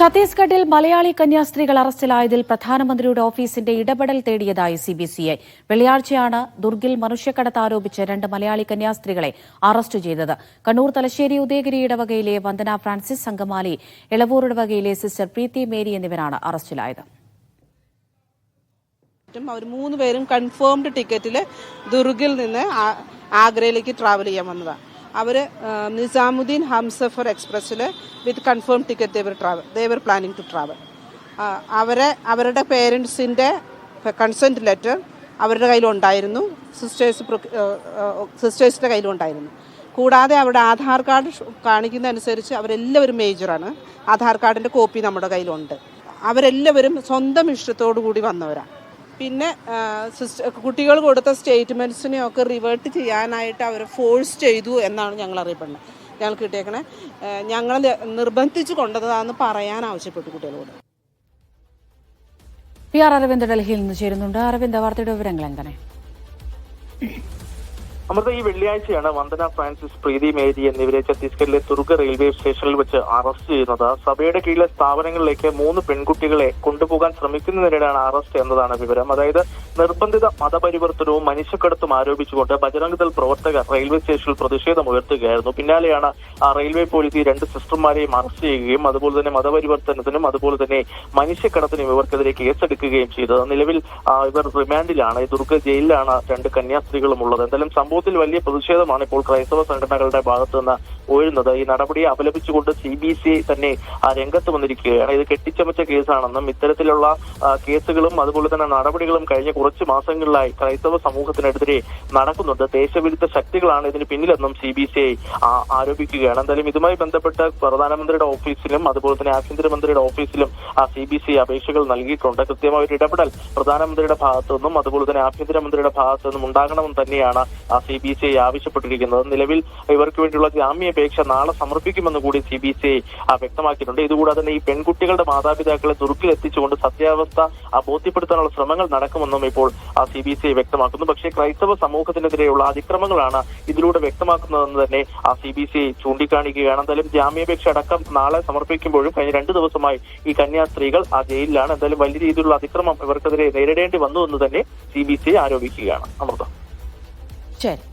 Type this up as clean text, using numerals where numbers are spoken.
ഛത്തീസ്ഗഡിൽ മലയാളി കന്യാസ്ത്രീകൾ അറസ്റ്റിലായതിൽ പ്രധാനമന്ത്രിയുടെ ഓഫീസിന്റെ ഇടപെടൽ തേടിയതായി CBCI. വെള്ളിയാഴ്ചയാണ് ദുർഗിൽ മനുഷ്യക്കടത്ത് ആരോപിച്ച് 2 മലയാളി കന്യാസ്ത്രീകളെ അറസ്റ്റ് ചെയ്തത്. കണ്ണൂർ തലശ്ശേരി ഉദയഗിരി ഇടവകയിലെ വന്ദന ഫ്രാൻസിസ്, സംഗമാലി എളവൂർ ഇടവകയിലെ സിസ്റ്റർ പ്രീതി മേരി എന്നിവരാണ് അറസ്റ്റിലായത്. അവർ 3 പേരും കൺഫേംഡ് ടിക്കറ്റിൽ ദുർഗിൽ നിന്ന് ആഗ്രയിലേക്ക് ട്രാവൽ ചെയ്യാൻ വന്നതാണ്. അവർ നിസാമുദ്ദീൻ ഹംസഫർ എക്സ്പ്രസ്സിൽ with confirm ticket they were planning to travel. അവരുടെ പേരൻസിൻ്റെ കൺസെൻറ്റ് ലെറ്റർ അവരുടെ കയ്യിലുണ്ടായിരുന്നു, സിസ്റ്റേഴ്സിൻ്റെ കയ്യിലുണ്ടായിരുന്നു. കൂടാതെ അവിടെ ആധാർ കാർഡ് കാണിക്കുന്ന അനുസരിച്ച് അവരെല്ലാവരും മേജറാണ്. ആധാർ കാർഡിൻ്റെ കോപ്പി നമ്മുടെ കയ്യിലുണ്ട്. അവരെല്ലാവരും സ്വന്തം ഇഷ്ടത്തോടു കൂടി വന്നവരാണ്. പിന്നെ കുട്ടികൾ കൊടുത്ത സ്റ്റേറ്റ്മെൻറ്റ്സിനെയൊക്കെ റിവേർട്ട് ചെയ്യാനായിട്ട് അവർ ഫോഴ്സ് ചെയ്തു എന്നാണ് ഞങ്ങൾ അറിയപ്പെടുന്നത്. ഞങ്ങൾക്ക് കിട്ടിയേക്കണേ ഞങ്ങൾ നിർബന്ധിച്ച് കൊണ്ടതാണെന്ന് പറയാൻ ആവശ്യപ്പെട്ടു കുട്ടികളോട്. PR അരവിന്ദ് ഡൽഹിയിൽ നിന്ന് ചേരുന്നുണ്ട്. അരവിന്ദ്, വാർത്തയുടെ വിവരങ്ങൾ എന്താണ്? അമൃത, ഈ വെള്ളിയാഴ്ചയാണ് വന്ദന ഫ്രാൻസിസ്, പ്രീതി മേരി എന്നിവരെ ഛത്തീസ്ഗഡിലെ ദുർഗ് റെയിൽവേ സ്റ്റേഷനിൽ വെച്ച് അറസ്റ്റ് ചെയ്യുന്നത്. സഭയുടെ കീഴിലെ സ്ഥാപനങ്ങളിലേക്ക് 3 പെൺകുട്ടികളെ കൊണ്ടുപോകാൻ ശ്രമിക്കുന്നതിനിടെയാണ് അറസ്റ്റ് എന്നതാണ് വിവരം. അതായത് നിർബന്ധിത മതപരിവർത്തനവും മനുഷ്യക്കടത്തും ആരോപിച്ചുകൊണ്ട് ബജറംഗ് ദൾ പ്രവർത്തകർ റെയിൽവേ സ്റ്റേഷനിൽ പ്രതിഷേധമുയർത്തുകയായിരുന്നു. പിന്നാലെയാണ് റെയിൽവേ പോലീസ് ഈ 2 സിസ്റ്റർമാരെയും അറസ്റ്റ് ചെയ്യുകയും അതുപോലെ തന്നെ മതപരിവർത്തനത്തിനും അതുപോലെ തന്നെ മനുഷ്യക്കടത്തിനും ഇവർക്കെതിരെ കേസെടുക്കുകയും ചെയ്തത്. നിലവിൽ ഇവർ റിമാൻഡിലാണ്. ദുർഗ് ജയിലിലാണ് 2 കന്യാസ്ത്രീകളും ഉള്ളത്. എന്തായാലും സംഭവത്തിൽ വലിയ പ്രതിഷേധമാണ് ഇപ്പോൾ ക്രൈസ്തവ സംഘടനകളുടെ ഭാഗത്തു നിന്ന് ഉയരുന്നത്. ഈ നടപടിയെ അപലപിച്ചുകൊണ്ട് CBCI തന്നെ രംഗത്ത് വന്നിരിക്കുകയാണ്. ഇത് കെട്ടിച്ചമച്ച കേസാണെന്നും ഇത്തരത്തിലുള്ള കേസുകളും അതുപോലെ തന്നെ നടപടികളും കഴിഞ്ഞ കുറച്ച് മാസങ്ങളിലായി ക്രൈസ്തവ സമൂഹത്തിനെതിരെ നടക്കുന്നുണ്ട്. ദേശവിരുദ്ധ ശക്തികളാണ് ഇതിന് പിന്നിലെന്നും CBCI ആരോപിക്കുകയാണ്. എന്തായാലും ഇതുമായി ബന്ധപ്പെട്ട് പ്രധാനമന്ത്രിയുടെ ഓഫീസിലും അതുപോലെ തന്നെ ആഭ്യന്തരമന്ത്രിയുടെ ഓഫീസിലും CBCI അപേക്ഷകൾ നൽകിയിട്ടുണ്ട്. കൃത്യമായ ഒരു ഇടപെടൽ പ്രധാനമന്ത്രിയുടെ ഭാഗത്തു നിന്നും അതുപോലെ തന്നെ ആഭ്യന്തരമന്ത്രിയുടെ ഭാഗത്തു നിന്നും ഉണ്ടാകണമെന്ന് തന്നെയാണ് CBCI ആവശ്യപ്പെട്ടിരിക്കുന്നത്. നിലവിൽ ഇവർക്ക് വേണ്ടിയുള്ള ജാമ്യാപേക്ഷ നാളെ സമർപ്പിക്കുമെന്ന് കൂടി CBCI വ്യക്തമാക്കിയിട്ടുണ്ട്. ഇതുകൂടാതെ തന്നെ ഈ പെൺകുട്ടികളുടെ മാതാപിതാക്കളെ ദുർഗിൽ എത്തിച്ചുകൊണ്ട് സത്യാവസ്ഥ ബോധ്യപ്പെടുത്താനുള്ള ശ്രമങ്ങൾ നടക്കുമെന്നും ഇപ്പോൾ CBCI വ്യക്തമാക്കുന്നു. പക്ഷേ ക്രൈസ്തവ സമൂഹത്തിനെതിരെയുള്ള അതിക്രമങ്ങളാണ് ഇതിലൂടെ വ്യക്തമാക്കുന്നതെന്ന് തന്നെ CBCI ചൂണ്ടിക്കാണിക്കുകയാണ്. എന്തായാലും ജാമ്യാപേക്ഷ അടക്കം നാളെ സമർപ്പിക്കുമ്പോഴും കഴിഞ്ഞ 2 ദിവസമായി ഈ കന്യാസ്ത്രീകൾ ജയിലിലാണ്. എന്തായാലും വലിയ രീതിയിലുള്ള അതിക്രമം ഇവർക്കെതിരെ നേരിടേണ്ടി വന്നു എന്ന് തന്നെ CBCI ആരോപിക്കുകയാണ്. അമൃത. ശരി.